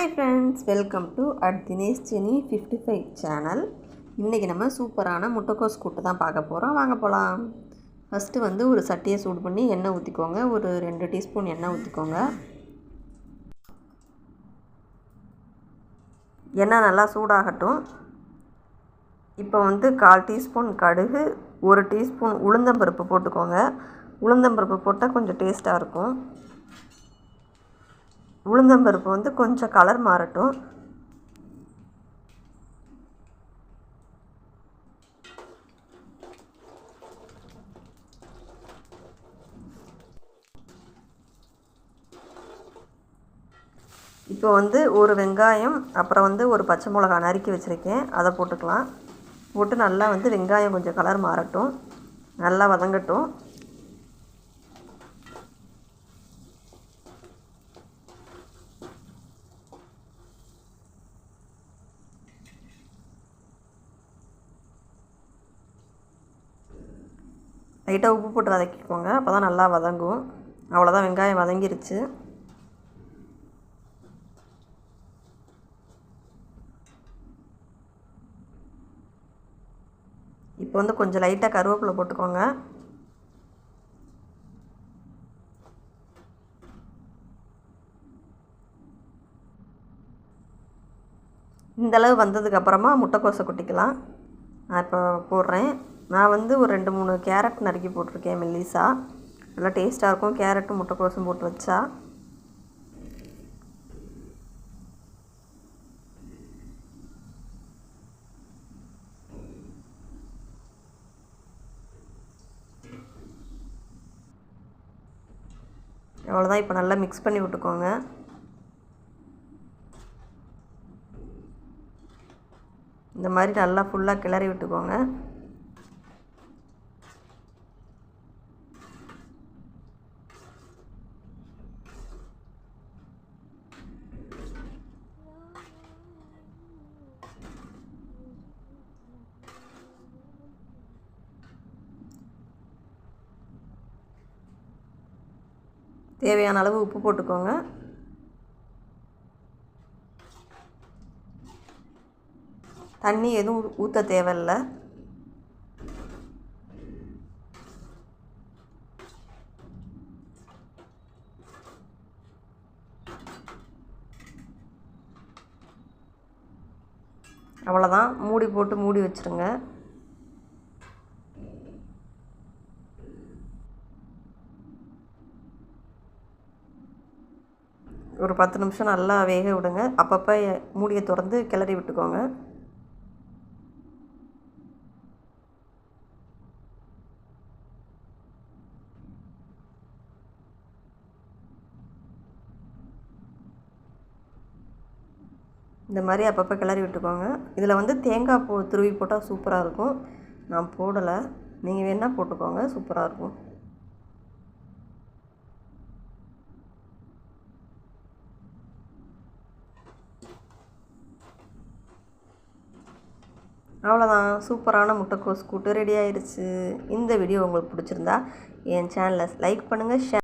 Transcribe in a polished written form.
Hi friends, welcome to Dinesh Jenny 55 channel. இன்றைக்கி நம்ம சூப்பரான முட்டைக்கோஸ் கூட்டு தான் பார்க்க போகிறோம். வாங்க போகலாம். ஃபஸ்ட்டு ஒரு சட்டியை சூடு பண்ணி எண்ணெய் ஊற்றிக்கோங்க. ஒரு 2 டீஸ்பூன் எண்ணெய் ஊற்றிக்கோங்க. எண்ணெய் நல்லா சூடாகட்டும். இப்போ 1/4 டீஸ்பூன் கடுகு, 1 டீஸ்பூன் உளுந்தம்பருப்பு போட்டுக்கோங்க. உளுந்தம்பருப்பு போட்டால் கொஞ்சம் டேஸ்ட்டாக இருக்கும். உளுந்தம்பருப்பு கொஞ்சம் கலர் மாறட்டும். இப்போ ஒரு வெங்காயம், அப்புறம் ஒரு பச்சை மிளகா நறுக்கி வச்சுருக்கேன், அதை போட்டுக்கலாம். போட்டு நல்லா வெங்காயம் கொஞ்சம் கலர் மாறட்டும், நல்லா வதங்கட்டும். லைட்டாக உப்பு போட்டு வதக்கிக்கோங்க, அப்போ தான் நல்லா வதங்கும். அவ்வளோதான், வெங்காயம் வதங்கிருச்சு. இப்போ கொஞ்சம் லைட்டாக கருவேப்பிலை போட்டுக்கோங்க. இந்தளவு வந்ததுக்கப்புறமா முட்டைக்கோஸை கொட்டிக்கலாம். நான் இப்போ போடுறேன். நான் ஒரு 2-3 கேரட் நறுக்கி போட்டிருக்கேன் மெல்லிசா. நல்லா டேஸ்ட்டாக இருக்கும் கேரட்டும் முட்டைக்கோஸும் போட்டு வச்சா. அவ்வளோதான். இப்போ நல்லா மிக்ஸ் பண்ணி விட்டுக்கோங்க. இந்த மாதிரி நல்லா ஃபுல்லாக கிளறி விட்டுக்கோங்க. தேவையான அளவு உப்பு போட்டுக்கோங்க. தண்ணி எதுவும் ஊற்ற தேவையில்லை. அவ்வளோதான், மூடி போட்டு மூடி வச்சுருங்க. ஒரு 10 நிமிஷம் நல்லா வேக விடுங்க. அப்பப்போ மூடியை திறந்து கிளறி விட்டுக்கோங்க. இந்த மாதிரி அப்பப்போ கிளறி விட்டுக்கோங்க. இதில் தேங்காய் துருவி போட்டால் சூப்பராக இருக்கும். நான் போடலை, நீங்கள் வேணால் போட்டுக்கோங்க, சூப்பராக இருக்கும். அவ்வளோதான், சூப்பரான முட்டைக்கோஸ் கூட்டு ரெடி ஆயிடுச்சு. இந்த வீடியோ உங்களுக்கு பிடிச்சிருந்தா என் சேனலை லைக் பண்ணுங்கள், ஷேர்